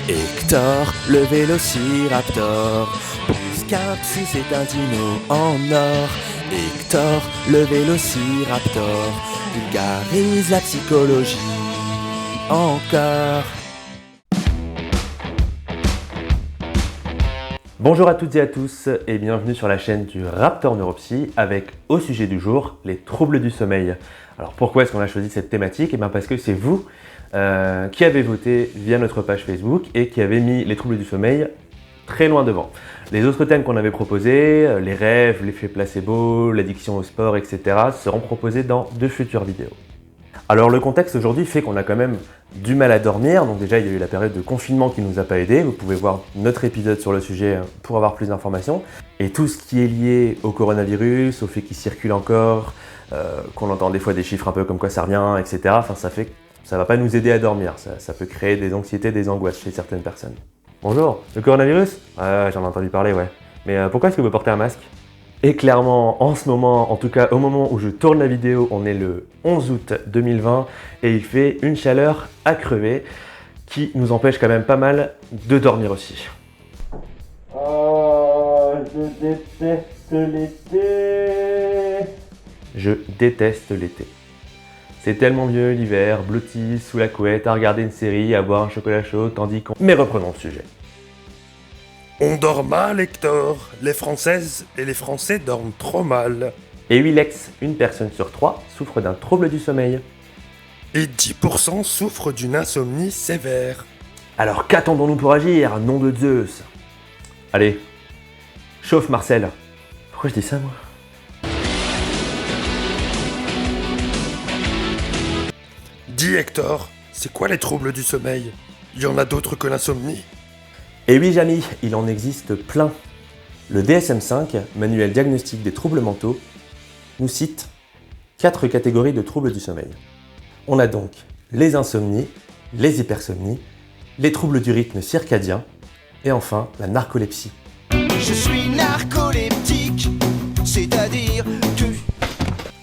Hector, le vélociraptor, plus qu'un psy, c'est un dino en or. Hector, le vélociraptor, vulgarise la psychologie encore. Bonjour à toutes et à tous et bienvenue sur la chaîne du Raptor Neuropsy avec au sujet du jour les troubles du sommeil. Alors pourquoi est-ce qu'on a choisi cette thématique? Parce que c'est vous qui avez voté via notre page Facebook et qui avez mis les troubles du sommeil très loin devant. Les autres thèmes qu'on avait proposés, les rêves, l'effet placebo, l'addiction au sport, etc. seront proposés dans de futures vidéos. Alors le contexte aujourd'hui fait qu'on a quand même du mal à dormir, donc déjà il y a eu la période de confinement qui nous a pas aidé, vous pouvez voir notre épisode sur le sujet pour avoir plus d'informations. Et tout ce qui est lié au coronavirus, au fait qu'il circule encore, qu'on entend des fois des chiffres un peu comme quoi ça revient, etc. Enfin ça fait que ça va pas nous aider à dormir, ça peut créer des anxiétés, des angoisses chez certaines personnes. Bonjour, le coronavirus? J'en ai entendu parler, ouais. Mais pourquoi est-ce que vous portez un masque? Et clairement, en ce moment, en tout cas au moment où je tourne la vidéo, on est le 11 août 2020 et il fait une chaleur à crever qui nous empêche quand même pas mal de dormir aussi. Oh, je déteste l'été. Je déteste l'été. C'est tellement mieux l'hiver, blotti sous la couette, à regarder une série, à boire un chocolat chaud, tandis qu'on... Mais reprenons le sujet. On dort mal, Hector. Les Françaises et les Français dorment trop mal. Et oui, Lex, une personne sur 3 souffre d'un trouble du sommeil. Et 10% souffrent d'une insomnie sévère. Alors qu'attendons-nous pour agir, nom de Zeus? Allez, chauffe Marcel. Pourquoi je dis ça, moi? Dis, Hector, c'est quoi les troubles du sommeil? Il y en a d'autres que l'insomnie? Et oui, Jamy, il en existe plein. Le DSM-5, manuel diagnostique des troubles mentaux, nous cite 4 catégories de troubles du sommeil. On a donc les insomnies, les hypersomnies, les troubles du rythme circadien et enfin la narcolepsie. Je suis narcoleptique, c'est-à-dire que...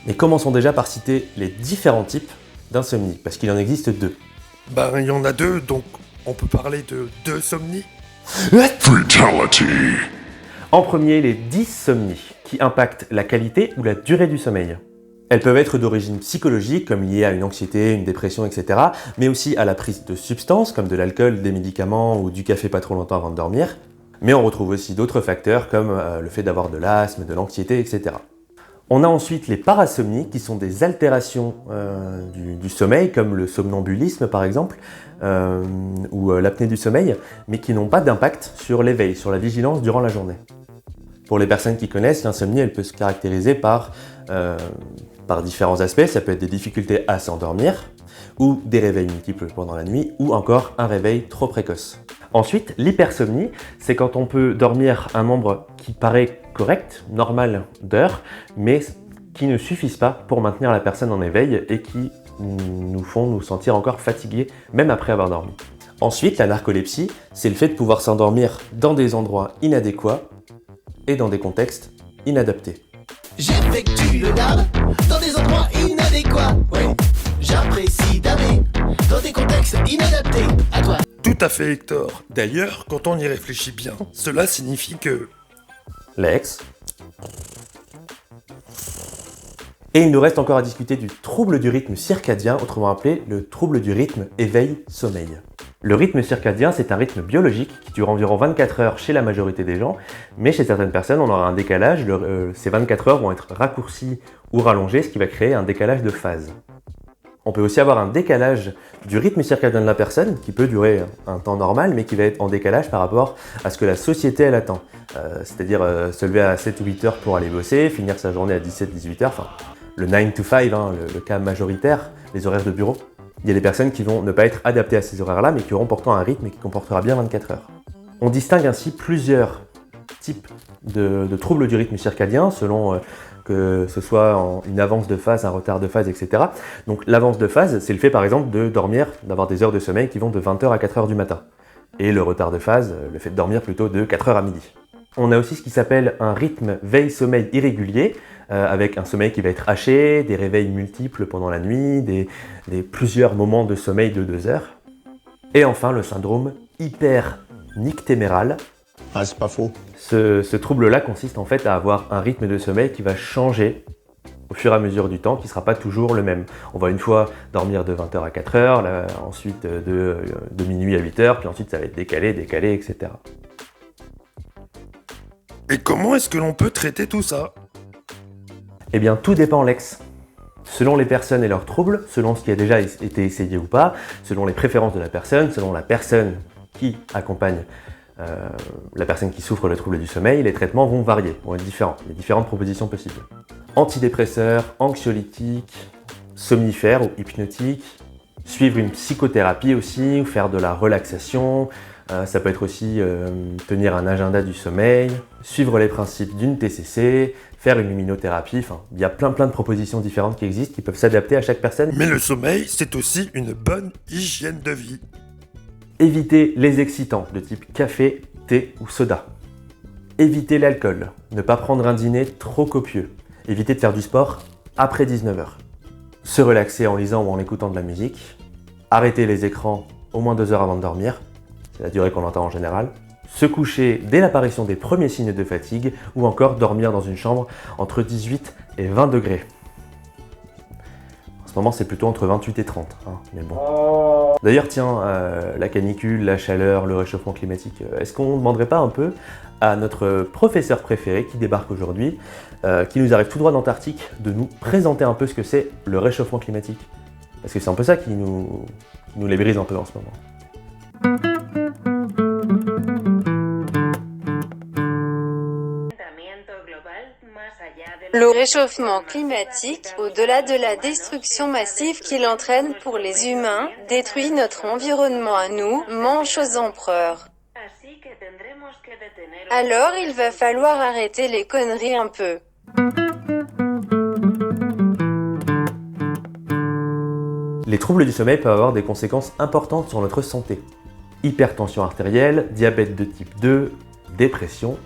Mais commençons déjà par citer les différents types d'insomnie, parce qu'il en existe 2. Il y en a 2, donc on peut parler de 2 somnies. Fatality. En premier, les dysomnies, qui impactent la qualité ou la durée du sommeil. Elles peuvent être d'origine psychologique, comme liées à une anxiété, une dépression, etc., mais aussi à la prise de substances, comme de l'alcool, des médicaments ou du café pas trop longtemps avant de dormir. Mais on retrouve aussi d'autres facteurs, comme le fait d'avoir de l'asthme, de l'anxiété, etc. On a ensuite les parasomnies, qui sont des altérations du sommeil, comme le somnambulisme par exemple, ou l'apnée du sommeil, mais qui n'ont pas d'impact sur l'éveil, sur la vigilance durant la journée. Pour les personnes qui connaissent, l'insomnie, elle peut se caractériser par différents aspects. Ça peut être des difficultés à s'endormir, ou des réveils multiples pendant la nuit, ou encore un réveil trop précoce. Ensuite, l'hypersomnie, c'est quand on peut dormir un nombre qui paraît correct, normal d'heures, mais qui ne suffisent pas pour maintenir la personne en éveil et qui nous font nous sentir encore fatigués, même après avoir dormi. Ensuite, la narcolepsie, c'est le fait de pouvoir s'endormir dans des endroits inadéquats et dans des contextes inadaptés. J'effectue le DAB dans des endroits inadéquats. Ouais, j'apprécie daber dans des contextes inadaptés. À toi. Tout à fait, Hector. D'ailleurs, quand on y réfléchit bien, cela signifie que... Lex. Et il nous reste encore à discuter du trouble du rythme circadien, autrement appelé le trouble du rythme éveil-sommeil. Le rythme circadien, c'est un rythme biologique qui dure environ 24 heures chez la majorité des gens, mais chez certaines personnes, on aura un décalage. Ces 24 heures vont être raccourcies ou rallongées, ce qui va créer un décalage de phase. On peut aussi avoir un décalage du rythme circadien de la personne, qui peut durer un temps normal, mais qui va être en décalage par rapport à ce que la société elle attend. C'est-à-dire se lever à 7 ou 8 heures pour aller bosser, finir sa journée à 17-18 heures, enfin le 9 to 5, le cas majoritaire, les horaires de bureau. Il y a des personnes qui vont ne pas être adaptées à ces horaires-là, mais qui auront pourtant un rythme qui comportera bien 24 heures. On distingue ainsi plusieurs types de troubles du rythme circadien, selon que ce soit une avance de phase, un retard de phase, etc. Donc l'avance de phase, c'est le fait par exemple de dormir, d'avoir des heures de sommeil qui vont de 20h à 4h du matin. Et le retard de phase, le fait de dormir plutôt de 4h à midi. On a aussi ce qui s'appelle un rythme veille-sommeil irrégulier, avec un sommeil qui va être haché, des réveils multiples pendant la nuit, des plusieurs moments de sommeil de 2 heures. Et enfin le syndrome hypernictéméral. Ah, c'est pas faux. Ce trouble-là consiste en fait à avoir un rythme de sommeil qui va changer au fur et à mesure du temps, qui ne sera pas toujours le même. On va une fois dormir de 20h à 4h, là, ensuite de minuit à 8h, puis ensuite ça va être décalé, etc. Et comment est-ce que l'on peut traiter tout ça? Eh bien, tout dépend, Lex. Selon les personnes et leurs troubles, selon ce qui a déjà été essayé ou pas, selon les préférences de la personne, selon la personne qui accompagne la personne qui souffre le trouble du sommeil, les traitements vont varier, vont être différents. Il y a différentes propositions possibles. Antidépresseurs, anxiolytiques, somnifères ou hypnotiques, suivre une psychothérapie aussi, ou faire de la relaxation, ça peut être aussi tenir un agenda du sommeil, suivre les principes d'une TCC, faire une luminothérapie, enfin, il y a plein de propositions différentes qui existent, qui peuvent s'adapter à chaque personne. Mais le sommeil, c'est aussi une bonne hygiène de vie. Éviter les excitants de type café, thé ou soda. Éviter l'alcool, ne pas prendre un dîner trop copieux. Éviter de faire du sport après 19h. Se relaxer en lisant ou en écoutant de la musique. Arrêter les écrans au moins 2 heures avant de dormir. C'est la durée qu'on entend en général. Se coucher dès l'apparition des premiers signes de fatigue ou encore dormir dans une chambre entre 18 et 20 degrés. En ce moment, c'est plutôt entre 28 et 30, hein, mais bon. D'ailleurs, tiens, la canicule, la chaleur, le réchauffement climatique, est-ce qu'on ne demanderait pas un peu à notre professeur préféré qui débarque aujourd'hui, qui nous arrive tout droit d'Antarctique, de nous présenter un peu ce que c'est le réchauffement climatique? Parce que c'est un peu ça qui nous les brise un peu en ce moment. Le réchauffement climatique, au-delà de la destruction massive qu'il entraîne pour les humains, détruit notre environnement à nous, mange aux empereurs. Alors il va falloir arrêter les conneries un peu. Les troubles du sommeil peuvent avoir des conséquences importantes sur notre santé. Hypertension artérielle, diabète de type 2, dépression,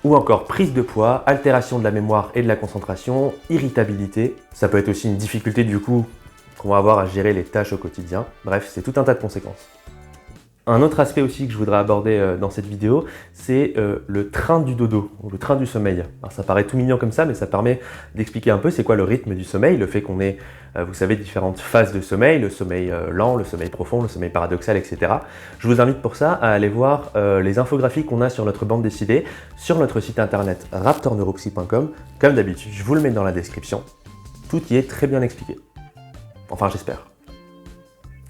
ou encore prise de poids, altération de la mémoire et de la concentration, irritabilité. Ça peut être aussi une difficulté du coup qu'on va avoir à gérer les tâches au quotidien. Bref, c'est tout un tas de conséquences. Un autre aspect aussi que je voudrais aborder dans cette vidéo, c'est le train du dodo, ou le train du sommeil. Alors ça paraît tout mignon comme ça, mais ça permet d'expliquer un peu c'est quoi le rythme du sommeil, le fait qu'on ait, vous savez, différentes phases de sommeil, le sommeil lent, le sommeil profond, le sommeil paradoxal, etc. Je vous invite pour ça à aller voir les infographies qu'on a sur notre bande dessinée, sur notre site internet raptorneuropsy.com. Comme d'habitude, je vous le mets dans la description. Tout y est très bien expliqué. Enfin, j'espère.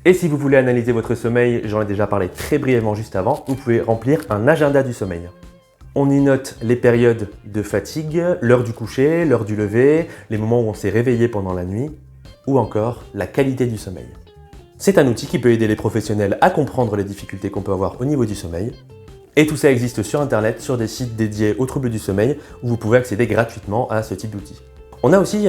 Et si vous voulez analyser votre sommeil, j'en ai déjà parlé très brièvement juste avant, vous pouvez remplir un agenda du sommeil. On y note les périodes de fatigue, l'heure du coucher, l'heure du lever, les moments où on s'est réveillé pendant la nuit, ou encore la qualité du sommeil. C'est un outil qui peut aider les professionnels à comprendre les difficultés qu'on peut avoir au niveau du sommeil. Et tout ça existe sur internet, sur des sites dédiés aux troubles du sommeil, où vous pouvez accéder gratuitement à ce type d'outils. On a aussi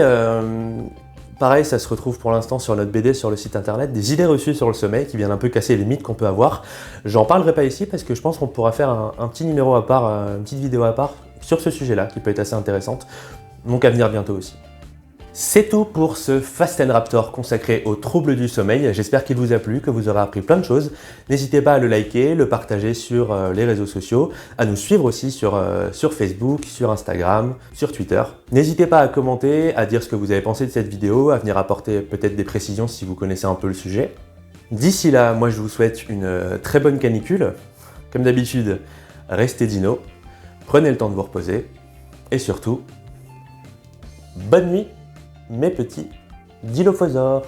pareil, ça se retrouve pour l'instant sur notre BD, sur le site internet, des idées reçues sur le sommeil qui viennent un peu casser les mythes qu'on peut avoir. J'en parlerai pas ici parce que je pense qu'on pourra faire un petit numéro à part, une petite vidéo à part sur ce sujet-là qui peut être assez intéressante, donc à venir bientôt aussi. C'est tout pour ce Fast & Raptor consacré aux troubles du sommeil. J'espère qu'il vous a plu, que vous aurez appris plein de choses. N'hésitez pas à le liker, le partager sur les réseaux sociaux, à nous suivre aussi sur Facebook, sur Instagram, sur Twitter. N'hésitez pas à commenter, à dire ce que vous avez pensé de cette vidéo, à venir apporter peut-être des précisions si vous connaissez un peu le sujet. D'ici là, moi je vous souhaite une très bonne canicule. Comme d'habitude, restez dino, prenez le temps de vous reposer et surtout, bonne nuit mes petits dilophosaures.